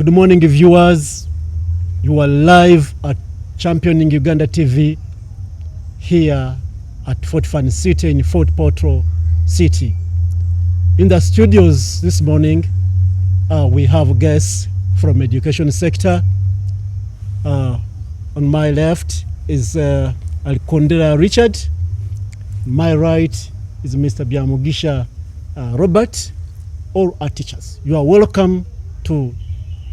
Good morning, viewers. You are live at Championing Uganda TV here at Fort Fun City in Fort Portal City. In the studios this morning, we have guests from education sector. On my left is Aharikundira Richard. My right is Mr. Byamugisha Robert. All our teachers. You are welcome to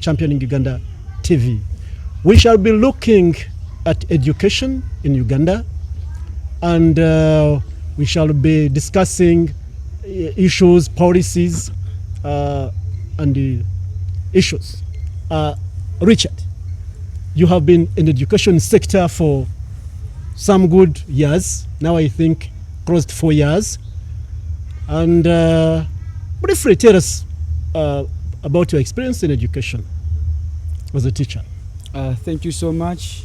Championing Uganda TV. We shall be looking at education in Uganda, and we shall be discussing issues, policies, and issues. Richard, you have been in the education sector for some good years. Now I think close to 4 years. And briefly tell us about your experience in education as a teacher. Thank you so much,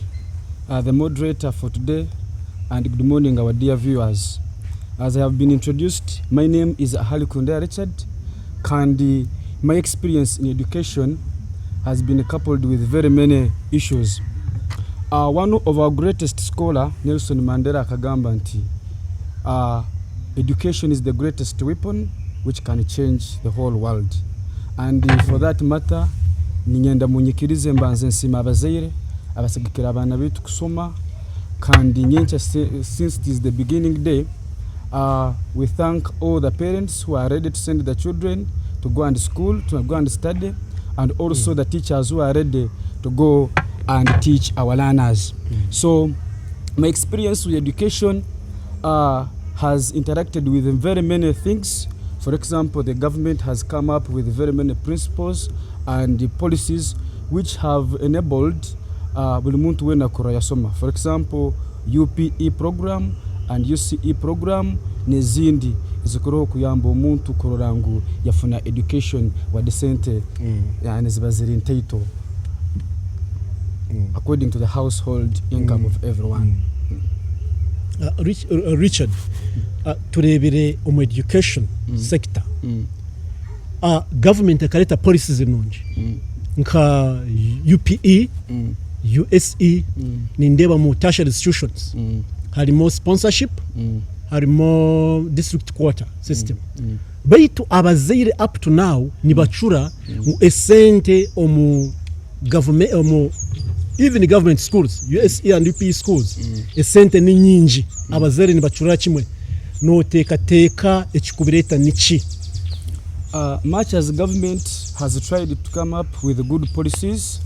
the moderator for today, and good morning, our dear viewers. As I have been introduced, my name is Aharikundira Richard, and my experience in education has been coupled with very many issues. One of our greatest scholar, Nelson Mandela, akagamba nti education is the greatest weapon which can change the whole world. And for that matter, ningenda munyikirize mbanze nsima abazaire abasagikira abana bitu kusoma kandi nyencha since it is the beginning day. We thank all the parents who are ready to send the children to go and school, to go and study, and also the teachers who are ready to go and teach our learners. So my experience with education has interacted with very many things. For example, the government has come up with very many principles and policies which have enabled buli muntu wena kura yasoma. For example, UPE program and UCE program nezindi zikuroho kuyamba omuntu kurorangu yafuna education wa decente yani zibaziri entaito according to the household income of everyone. Richard, turebere omu education sector, government ekaleta policies nungi nka UPE, USE, nindeba mu tertiary institutions harimo sponsorship, harimo district quota system. Baitu abazaire up to now nibachura mu esente omu government, omu even government schools, USE and UPE schools, esente ni nyingi, abazaire nibachura kimwe. No teka ekikubireta nichi. Much as government has tried to come up with good policies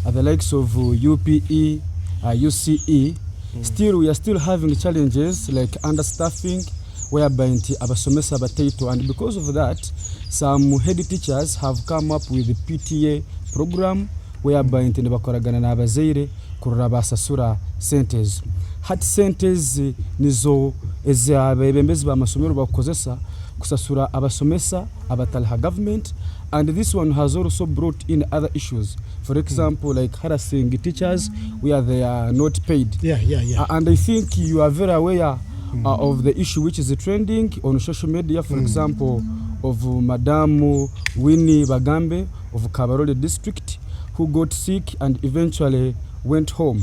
at the likes of UPE, UCE, still we are still having challenges like understaffing, whereby abasomesa bataito, and because of that some head teachers have come up with the PTA program whereby bakoragana na abazaire kurura basasura centers. Hat centers nizo ezabebembezi ba masomero bakozesa kusasura abasomesa abataliha government, and this one has also brought in other issues. For example, like harassing teachers where they are not paid. And I think you are very aware of the issue which is trending on social media, for example, of Madam Winnie Bagambe of Kabarole district, who got sick and eventually went home.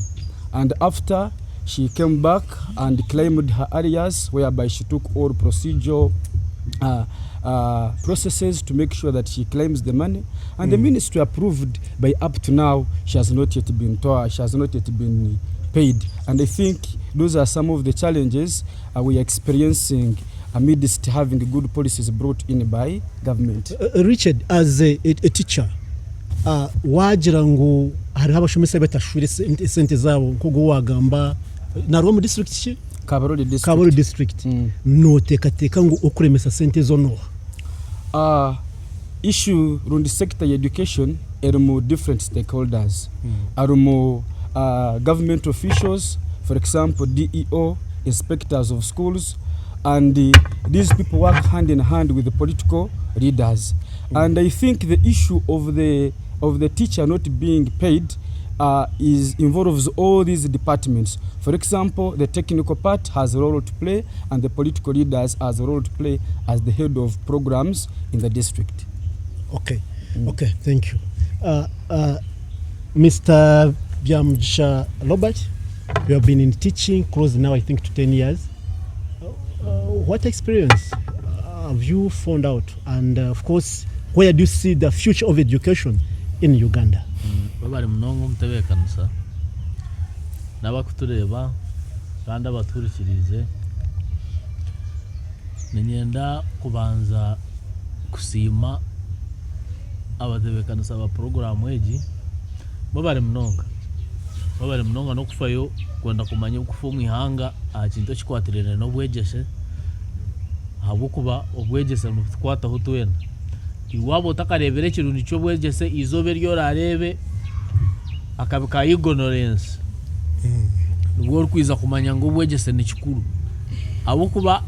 And after she came back and claimed her arrears, whereby she took all procedural processes to make sure that she claims the money, and the ministry approved. By up to now, she has not yet been paid. And I think those are some of the challenges we are experiencing amidst having good policies brought in by government. Richard, as a teacher, wagira ngo hariho abashomesa betashuri sente zabo nko wagamba narwo mu district ki Kabarole district no teka ngo okuremesa sente zo no issue rundi sector education erumu different stakeholders arumu government officials, for example DEO, inspectors of schools, and these people work hand in hand with the political leaders. And I think the issue of the teacher not being paid involves all these departments. For example, the technical part has a role to play, and the political leaders has a role to play as the head of programs in the district. Okay, okay, thank you. Mr. Byamugisha Robert, you have been in teaching close now I think to 10 years. What experience have you found out, and of course where do you see the future of education in Uganda? Babari mnongo mutebekanisa nabakutureba kandi abaturikirize ninyenda kubanza kusima abatebekanisa ba program egi babari mnonga no kufayo kwenda kumanya ukufa mwihanga akintu kikwatirene no bwegese habukuba obwegese n'utwata hutwena iwabo takarebere kirundi cyo bwegese izobe ryo rarebe akabika ignorance nubwo kwiza kumanya ngo bwegese ni kikuru habukuba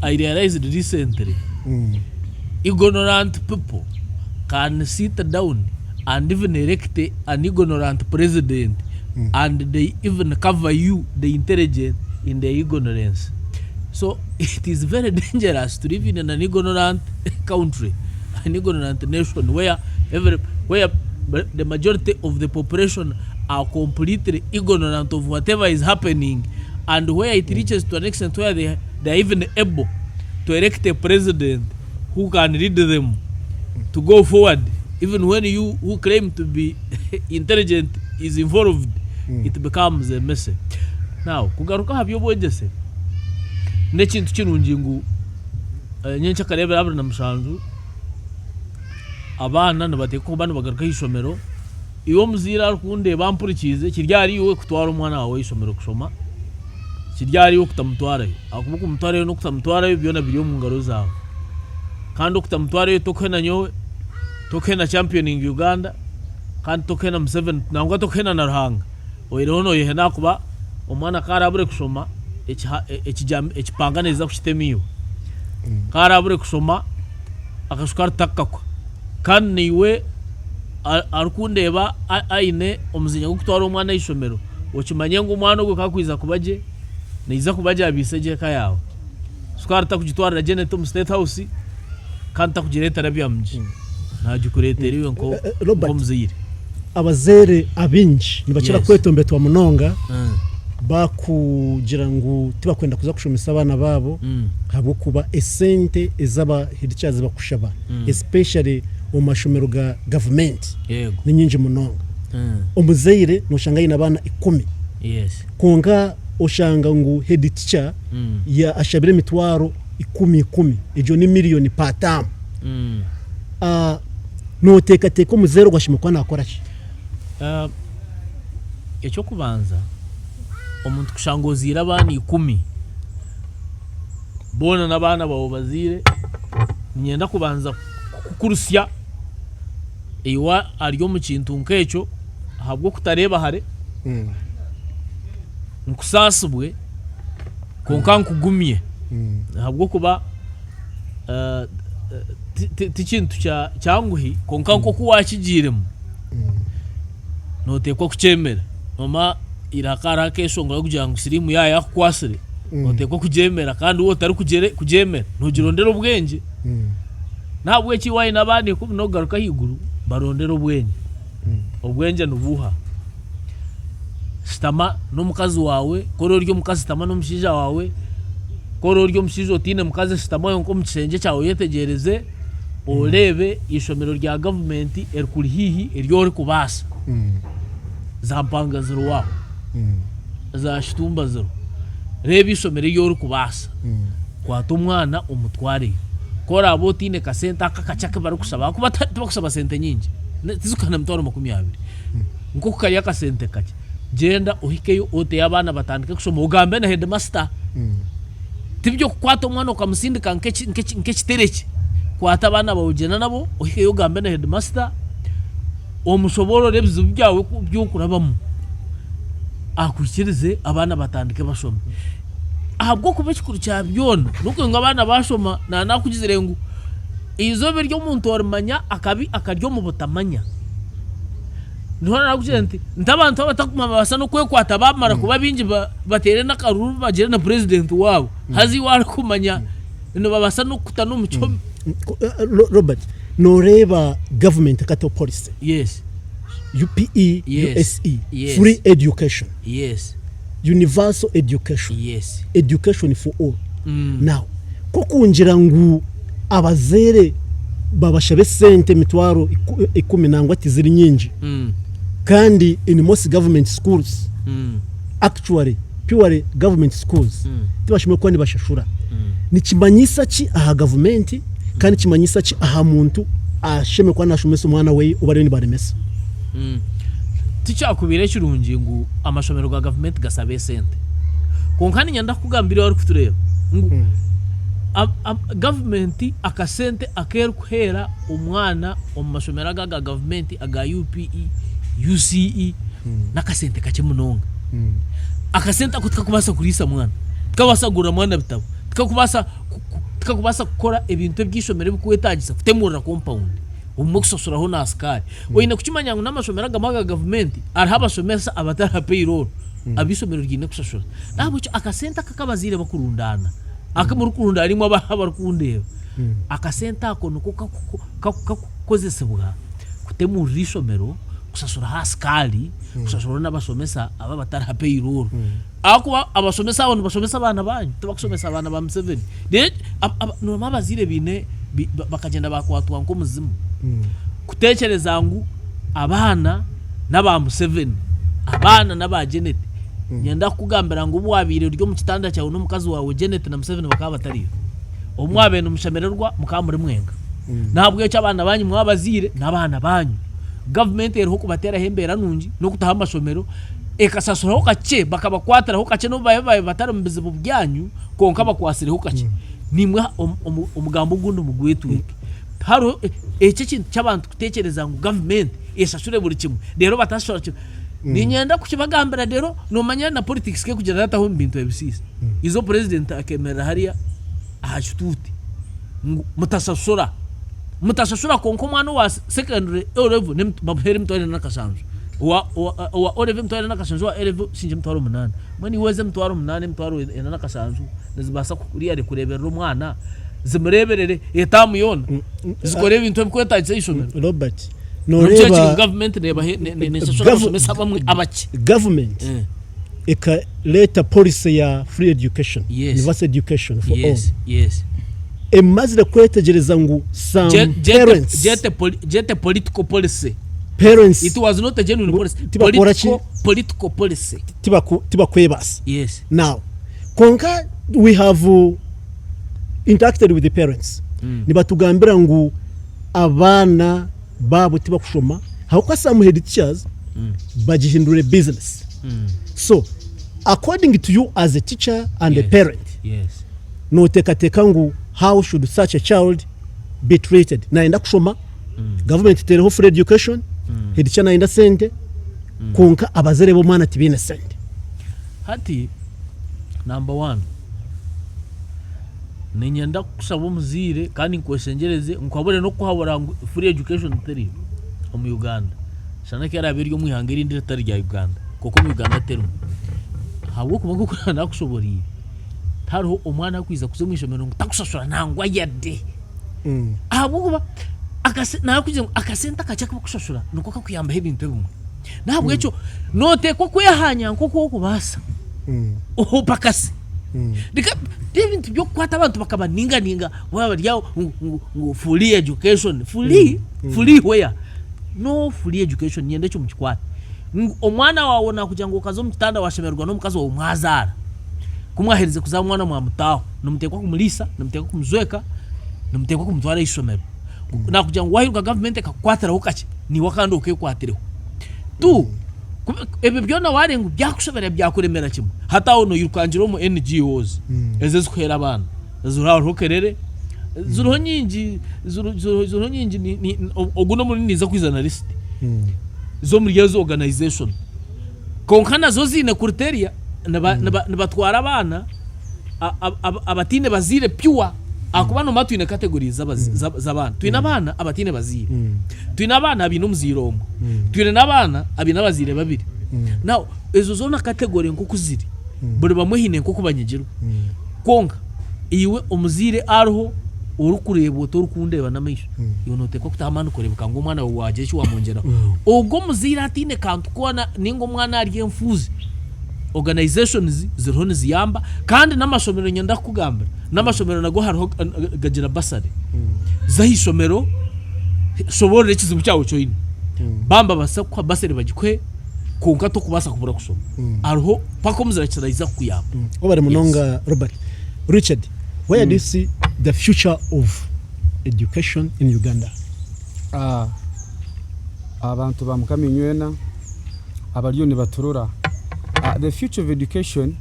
I realized recently ignorant people can sit down and even elect an ignorant president and they even cover you the intelligent in their ignorance. So it is very dangerous to live in an ignorant country, an ignorant nation where the majority of the population are completely ignorant of whatever is happening, and where it reaches to an extent where they are even able to elect a president who can lead them to go forward, even when you who claim to be intelligent is involved. It becomes a mess. Now kugaruka habyo bwegese nekintu kirungi ngu nyencha karebe abana na mushanju abana nabateko bana bagaruka ishomero iyo muzira rukunde bampurikize kiryari iwe kutwara umwana wawe ishomero kushoma kiryari iwe kutamutwarayo akubuka umutwarayo no kutamutwarayo byona biriyo mu ngaro zawe kandi okutamutwarayo tokena nyowe tokena championing Uganda kandi tokena M7 nangwa tokena na Ruhanga oirono yehena kuba omwana karabure kushoma ekipanga neza kushitemiyo karabure kushoma akashukar takakwa kandi niwe arukundeba aine omuzinya gukutwara omwana ishomero okimanye ngo umwana gwe kakwiza kubaje niza kubaje abiseje kayawe sukar takujitwara Keneth mu State House kandi takugireta Byamugisha ntagikuretiwe nko muzire abazere abinji nibakira kwetombeto wa munonga bakugira ngo tibakwenda kuza kushomesa abana babo habo kuba esente ezaba hidichaze bakushaba especially mu mashomero ga government ni nyinji munonga omuzeire noshanga ina abana 10 konga oshanga ngo head teacher ya ashabire mitwaro 10 ejo ni miliyoni patam no teka omuzero gwashimukwa nakora ki ecyo kubanza omuntu kushangozira abana 10 bona nabana babo bazire nyenda kubanza kukurusya ewa ariyo mu kintu nk'ecyo habwo kutareba hare nkusasubwe konka kugumye habwo kuba tikintu cyanguhi konka nko kuwakigiremo notekwa kucemera mama irakara kesonga yo kugira ngo sirimu yaya kwasire notekwa kujemera kandi wo tari kujemera ntugirondera ubwenge ntabwo kiwaye nabandi ko nogaruka higuru barondera ubwenge nubuha stama no mukazi wawe koro ryo mukazi stama no mushija wawe koro ryo mushije otine mukazi stama yonko mukisenge cyawe yetegereze olebe ishomero rya government erikuri hihi eryo ri kubasa za mpanga zero waho za shitumba zero reba ishomero ryo ri kubasa kwata umwana umutware kora abotine kasenta akakachake bari kusaba kuba bakusaba sente nyingi tizukana mtwaro 20 nko kukariya kasente kake genda uhikeyo ote yabana batandike kushoma ugambe na headmaster tibyo kwata umwana ukamusindika nke kitereke kwata abana bawugena nabo uhikeyo ugambe na headmaster omushoboro rebzu byawe byukurabamo akukirize abana batandike bashoma ahabwo kubekikuru cya byona nuko ngo abana bashoma na nakugizire ngo izobe ryo muntu ormanya akabi akaryo mu butamanya ntona nakugire nti ntabantu batakuma basa no kwekwata bamara kuba bingi batere nakaruru bagire na president wabo hazi wari kumanya no babasa no kutano mucyo Robert no reba government kato policy UPE, Yes. USE, Yes. free education, yes universal education, yes education for all. Now ko kungira ngu abazere babashabe sente mitwaro 10 nangwa tiziri nyingi kandi in most government schools actually purely government schools tibashimwe kwani bashashura nikimanyisa ki aha government kandi kimanyisa ki aha muntu asheme kwa nashumese umwana we ubare ni baremesa ticyakubire kirungi ngo amashomero ga government gasabe sente konkani nyanda kugambira wari kutureba ngo government akasente akeru kuhera umwana omashomero ga government aga UPE UCE nakasente kake munonga akasente akutka kubasa kurisa mwana tukabasagura mwana bitabo tukakubasa gukora ibintu by'ishomero bikuwetagisa kutemurira compound umukusosuraho na askari oyine kukimanya ngo namashomero ga government arahabashomesa abatara payroll abisomero ryine kusosura nabo cyo akasente kakabazire bakurundana akamuru kurunda arimo abarukundeba akasente akono kakozesebwa kutemurira ishomero kusasura askari kusasura n'abashomesa aba batara payroll akuba abashomesa abantu bashomesa abana banyu tubakusomesa abana ba M7 de normal bazire bine bakagenda bakwatwa nko muzimu kutekereza ngo abana n'aba M7 abana n'aba Keneth nyenda kugambira ngo ubwabire ryo mu kitanda cyawe n'umukazi wawe Keneth na M7 bakaba batari omwabe n'umushamererwa mukamure mwenga ntabwo cyo abana banyu mwabazire n'abana banyu government ero kubatera hembera nungi no kutaha amashomero ekasasuraho kace bakabakwatiraho kace no baye batara mu bizibu byanyu konka bakwasireho kace nimwe umugambo gundo mugwetwike haro ece kintu cy'abantu kutekereza ngo government esasure buri kimwe rero batashora cyo ninyenda kukibagambira rero no manya na politics ke kugira data ho mbintu ebisisi izo president akemera hariya ahashtuti mutasasura konko mwana wa secondary level ne babhere mtware nakashanju wa oreve mtware nakashanju wa eleve sinje mtwaro munana mwani weze mtwaro munana mtwaro ena nakashanju nezibasa kuriya kurebera umwana zimureberere etamu yona zikoreba into bikwetagise ishomero Robert no reba government neba ne sasura bamwe abachi government eka leta policy ya free education, universal education for all. Yes emazira kwetegereza ngo some parents jete political policy parents it was not a genuine policy political policy tiba kwebas. Yes now konka we have interacted with the parents nibatugambira ngo abana babo tiba kushoma hauka some head teachers bagihindure business so according to you as a teacher and a parent no tekateka ngo how should such a child be treated naenda kushoma government tereho free education head teacher naenda sente konka abazere bo mwana tibine sente hati number 1 ninyenda kusaba umuzire kandi nkwesengereze nkwabure no kuhabura free education teri mu Uganda sana kera abiryo mwihangiri ndire tari rya Uganda koko mu Uganda teru hawo kubango kurana kushoboriye hariho umwana kwiza kuzumwishomero ngutakusasura nangwa yade abo kuba nakuze akasenta kachaka kushashura nuko kakuyamba hebintu bimwe ntabwo cyo note ko kuyahanya nko kubasa pakasi dika ibintu byo kwata abantu bakaba ninga waba ryawo free education free where no free education nyende cyo mukikwata omwana wawe nakugira ngo kazo mu kitanda washemerwa no mukazo wa mwazara kumwahereze kuza mwana mwamutaho numutekwa kumulisa numutekwa kumzweka numutekwa kumtwara ishomero nakugira ngo wahirwa government akakwatira hukache ni wakando ukekwatireho tu ebe byona warengu byakushobera byakuremera kimwe hata ono yirukanjiro mu NGOs ezezikwera abana zuraho rokerere zuro nyingi ni oguno muri niza kwizana list zo muri yezo organization konkana zo zine criteria nabatwara abana abatine bazire pure akubano matwine categories z'abana twina abana abatine bazire twina abana abino muziro twina nabana abina bazire babiri now ezo zona category nko kuziri buri bamwe hine nko kubanyegero konka iwe umuzire ariho urukureba utorukundeba n'amaisho yonoteka kutamana kurebuka ngo umwana waje cyo wamongera ogo muzira atine kantu kona ningo mwana ari emfuzi organizations zirhone ziyamba kandi n'amashomero nyenda kugamba n'amashomero nago hariho gagira basari zahishomero sobore kizibu cyawo cyo ine bamba basa kwa basari bagikwe konka to kubasa kubura kusoma ariho pako muzira kiraiza kuyamba obare munonga Robert Richard, where do you see the future of education in Uganda? Abantu bamukaminywena abaliyo ni baturura. The future of education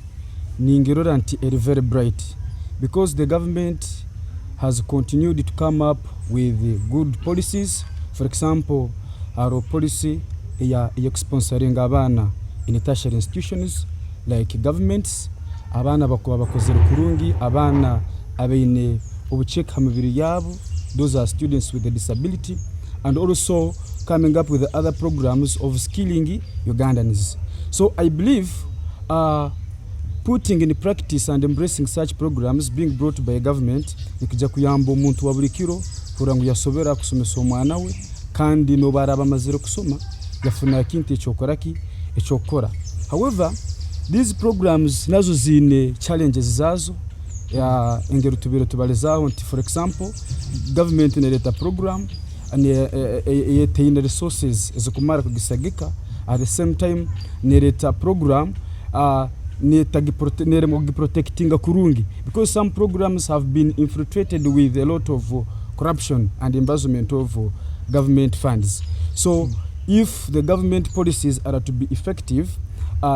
ningirora nti is very bright because the government has continued to come up with good policies. For example, our policy ya sponsoring abana in tertiary institutions like governments, abana bakuba bakozere kurungi, abana abeine obucheka mubiri yabo, those are students with a disability, and also coming up with other programs of skilling Ugandans. So I believe putting in practice and embracing such programs being brought by a government nikija kuyamba omuntu wa buri kiro kurangu yasobera kusomesa omwana we kandi no baraba mazire kusoma yafuna kintu ecyokora. However, these programs nazo zine challenges zazo ya engero tubiro tubalezaho nti for example government nereta program and yetine resources ezikumara kugisagika at the same time nereta program neremo protecting kurungi because some programs have been infiltrated with a lot of corruption and embezzlement of government funds. So if the government policies are to be effective,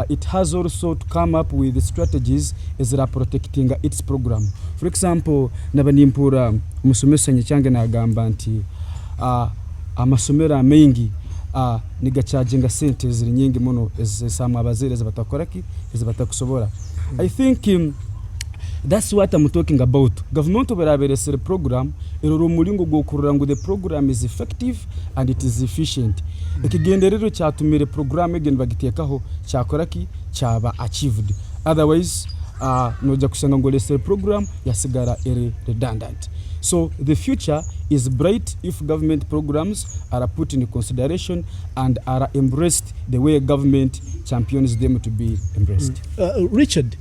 it has also to come up with strategies as are protecting its program. For example, nabanimpura musomesa nyichange na agamba nti amasomera mengi nigacharginga sente ziri nyingi muno ezasamwa abazere zabatakoraki ezabatakusobora. I think that's what I'm talking about. Government oberaberesere program eroro mulingo gwokurura ngo the program is effective and it is efficient. Ekigenderero cyatumire program egen bagitekaho cyakoraki cyaba achieved. Otherwise noja kusanga ngo lesere program yasigara redundant. So the future is bright if government programs are put in consideration and are embraced the way government champions them to be embraced. Richard,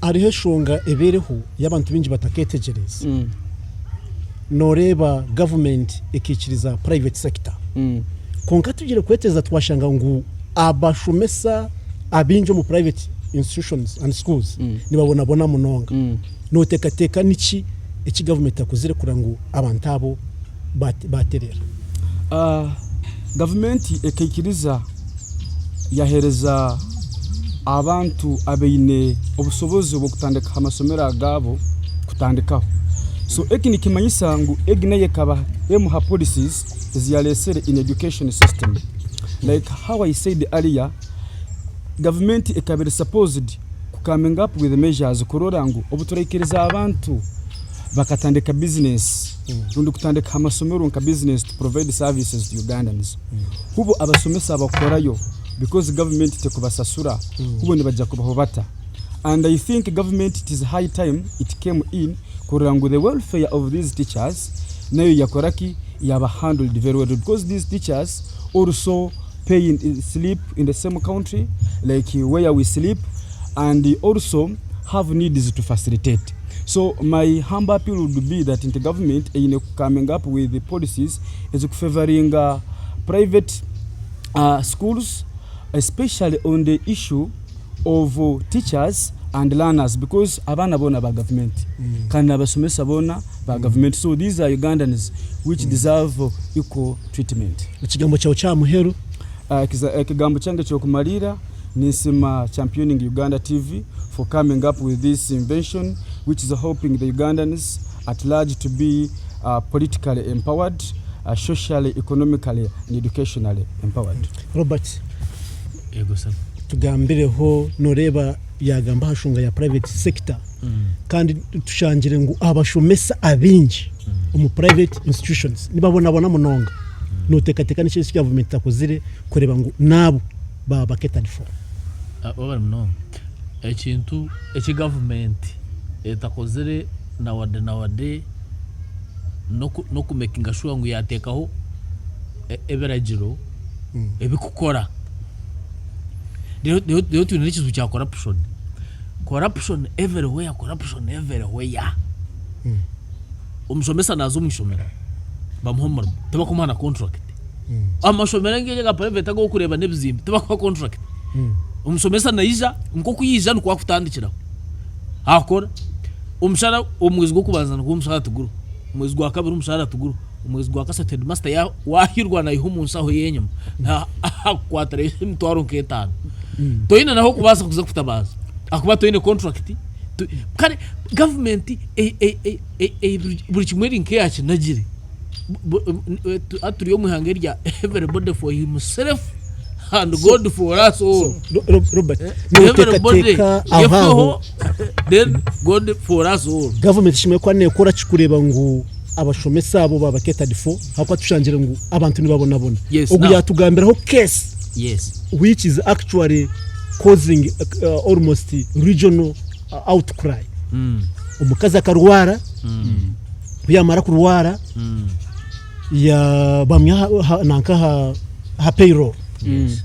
ariho shonga ebereho y'abantu bingi bataketegereza noreba government ikikiriza private sector konka tugire kweteza twashanga ngo abashomesa abinjo mu private institutions and schools nibabona munonga notekateka niki iki government akuzire kurango abantu abo baterera. Government ekikiriza yahereza abantu abeine obusobozi bwo kutandika amasomero agabo kutandikaho. So ekini kimanyisa ngo egneye kaba emuha policies ziyalesere in education system. Like how I said earlier, government ekabere supposed coming up with measures kurora ngo obuturekeriza abantu bakatandika business rundi kutandika amasomero nka business to provide services to Ugandans. Hubo abasomesa abakorayo because government tekubasasura hubo nibajja kubahobata. And I think government, it is high time it came in kurangu the welfare of these teachers nayo yakoraki yaba handled very well because these teachers also pay in sleep in the same country like where we sleep and also have needs to facilitate. So my humble appeal would be that in the government coming up with the policies is favoring private schools, especially on the issue of teachers and learners because abana bona ba government kandi abasomesa bona ba government. So these are Ugandans which deserve equal treatment. Ikigambo cyawo cya muheru ikigambo cyange cyo kumalira nisima championing Uganda TV for coming up with this invention which is helping the Ugandans at large to be politically empowered, socially, economically and educationally empowered. Robert, yego sir, tugambireho noreba yagamba hashunga ya private sector kandi tushangire ngo abashomesa abinji mu private institutions nibabona munonga notekateka n'iki government takozire kureba ngo nabo baba catered for over no ekintu eki government etakozire na wade no kumekinga sure ngo yatekaho eberagiro ebikukora rero tunene kizu cya corruption everywhere umusomesa nazo mwishomera bamuhomora tabakumana contract amashomera ngeye ga private go kureba nebizimbi tabakwa contract umusomesa naija nko kuyija no kwakutandikira akora umushara umwezi go kubanzana ko umushara tuguru umwezi gwa kabiri umushara tuguru umwezi gwa kasate master ya wahirwa na ihumunsa ho yenyuma akwatare imitwaro nk'etano toyina naho kubasa kuza kutabaza akuba toyine contract kare government buri kimwe rinke yacu nagire aturiyo muhangerya everybody for himself and God for us all. Robert, then God for us all. Government shimwe kwa nekora chikureba ngo abashomesa abo babaketa difo hakwa tushangira ngo abantu nibabona ubu yatugambiraho case which is actually causing almost regional outcry. Umukazi akarwara yamara kurwara ya bamya nanka ha payroll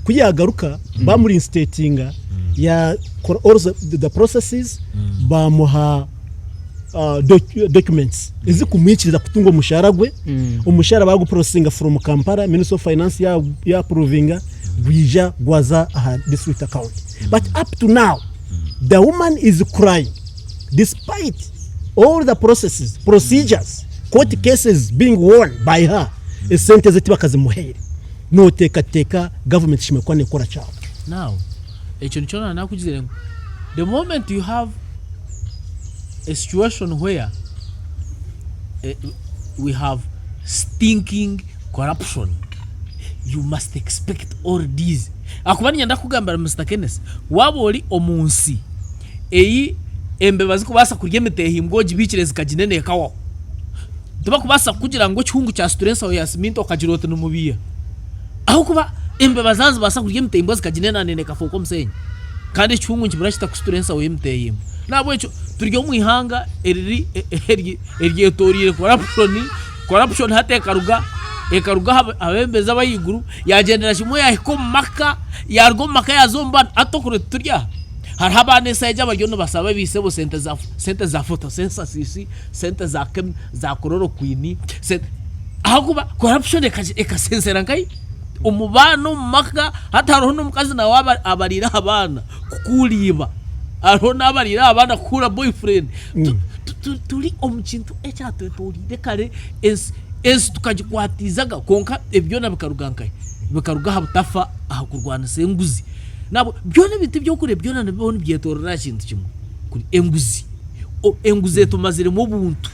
kuyagaruka bamuri instatinga ya all the processes bamuha documents izi kumwikiriza kutunga umushahara gwe umushahara bagu processing from Kampala Ministry of Finance ya approvinga bija gwaza aha district account but up to now the woman is crying despite all the procedures court cases being won by her sente zeti bakazimuhere no teka government shimekwa nekora chawo now echo nichona nakugizire the moment you have a situation where we have stinking corruption you must expect all these akubani nyanda kugambara Mr. Keneth waboli omunsi eyi embebazi kubasa kuryemete himbwoji bikirezi kaginene kawo tuba kubasa kugira ngo cyungu cya stress aho yasminto kagirote no mubiya aho kuba embebazazi basa kuryemete himbwozi kaginene nene kafoko msenyi kandi cyungu nkibirashita ku stress aho yemete him nabo echo turyo mu ihanga erye torire corruption hatekaruga ekaruga abembeza bayiguru yagendera shimwe yahiko maka yargo maka yazomba atokore turya har habane saje abaryo no basaba bisebo sente za photo sensasisi sente za kem za kororo kwini ahakuba corruption ekasensera nkai umubano maka hataroho no mukazi na waba abarira abana kukuliba arona abarira abana kura boyfriend tuli omukintu echato tuli kare es tukajikwatizaga konka ebyona bikarugankai bikaruga habutafa ahakurwana senguzi nabo byona biti byo kure byona nabyo byetorera kintu kimwe kuri enguzi tumazire mu buntu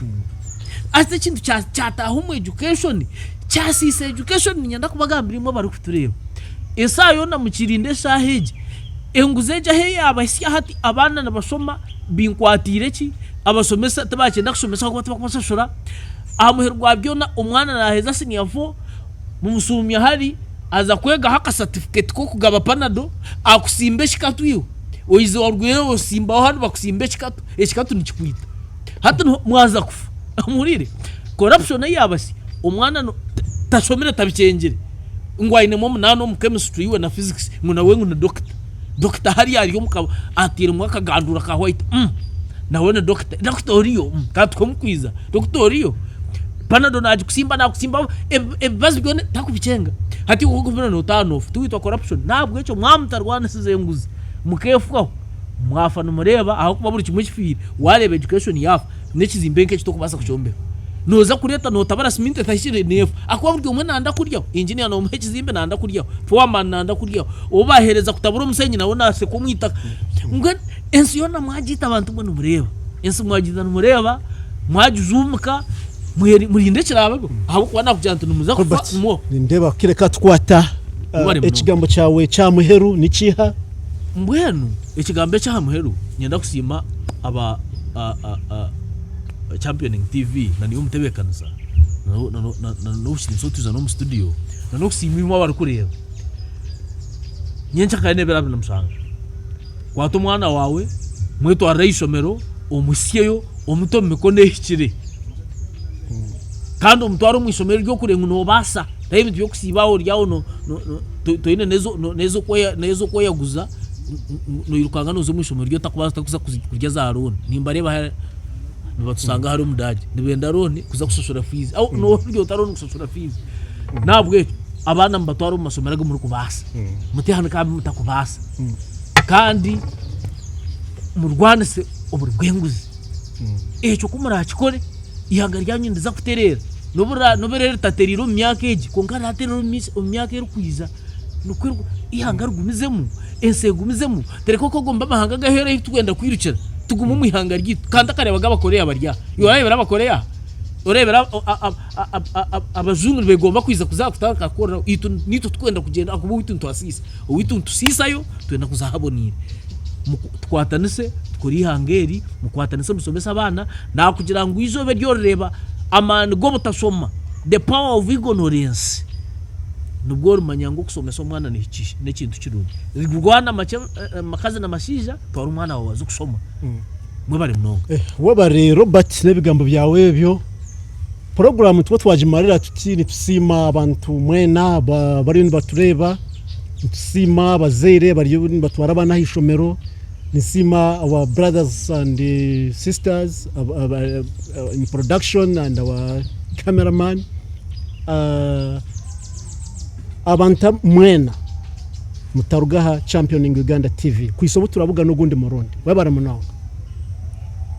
ase kintu cyataho mu education cyasise education nyanda kubagambirimo bari kutureba esayo na mukirinde shaheje enguzeje he abasya hati abana nabashoma binkwatire ki abasomesa tabakenda kusomesa ko batabasashora amuherwa byona umwana naheza sinyavo mumusumya hari aza kwega haka certificate ko kugaba panado akusimbe shikatuyo oyize warwero osimba hano bakusimbe shikatu eshikatu nikikwita hata mwaza kufa amurire corruption yabasi umwana no tashomera tabicengere ngwaine mu munano mu chemistry iwe na physics nguna wengu na doctor hari yari umukaba atira mwaka gandura ka white nawe doctor oriyo katwo mukwiza doctor oriyo panado naje kusimba nakusimba bazi byone takubicenga hati ukuvuna no tanof tuwitwa corruption nabwo echo mwamutarwana sizenguzi mukefuka mwafa no mureba aho kuba buri kimwe kifiri wareba education yafa nekizimbenke kito kubasa kuchombe noza kureta no tabara siminte tashire nefu akuba buri umwe nanda kurya engineer no mhekizimbe nanda kurya foreman nanda kurya obahereza kutabura umusenyi nawe nase kumwita ngwe ensi yona mwagita abantu bwo mureba ensi mwagita no mureba mwajuzumuka murinde kiraba aho kwana kujyanta numuza kufa mo ndeba kireka twata ekigambo cyawe cya muheru nikiha mbwenu ekigambo cya muheru nyenda kusima aba championing TV na niyo mutebekanza no ushinso tuza no studio na no kusima bari kureba nyencha kane bera binamusanga kwato mwana wawe mweto araishomero omusyeyo omuto mikono ekire kandi omutwaro mu isomero ryo kurenga no basa tayibi byo kusibaho ryawo no toine nezo koyaguza no yirukanga no zo mu isomero ryo takubaza takuza kurya za rone nimbareba nibatusanga hari umudaje nibenda rone kuza kusoshora fees au no ryo tarone kusoshora fees nabwe abana mbatwaro mu masomero muri kubasa mutihana kabi mutakubasa kandi mu Rwanda se oburi bwenguzi echo kumura chikore ihanga ryanyu ndiza kuterera noberere tateriro myaka eji konkara aterero myaka erukwiza nukwiru ihanga rugumizemu ensegumizemu tereko ko gomba mahanga gahera tugenda kwirukira tuguma mu ihanga ryitu kandi akareba gabakoreya barya yorebera abakoreya orebera abazungu begomba kwiza kuzakutaka kora nitu twenda kugenda akubu witu ntwasisa witu ntusisayo twenda kuzahabonira twatanise tukuri hangeri mukwatanise musomesa abana na kugira ngo izobe ryoreba amani go mutasoma the power of ignorance nubwo rumanyango kusomesa umwana ne kintu kirundi Rwanda makazi na mashija twari umwana wawe kusoma mwe bari mnongo wabare Robert nebigambo byawe byo program twajimarira tutini tusima abantu mwena bari batureba tusima bazere bari batwara abana hishomero nisima our brothers and sisters in production and our cameraman abanta mwena mutarugaha championing Uganda TV kwisobo turabuga no gundi murundi wabara munonga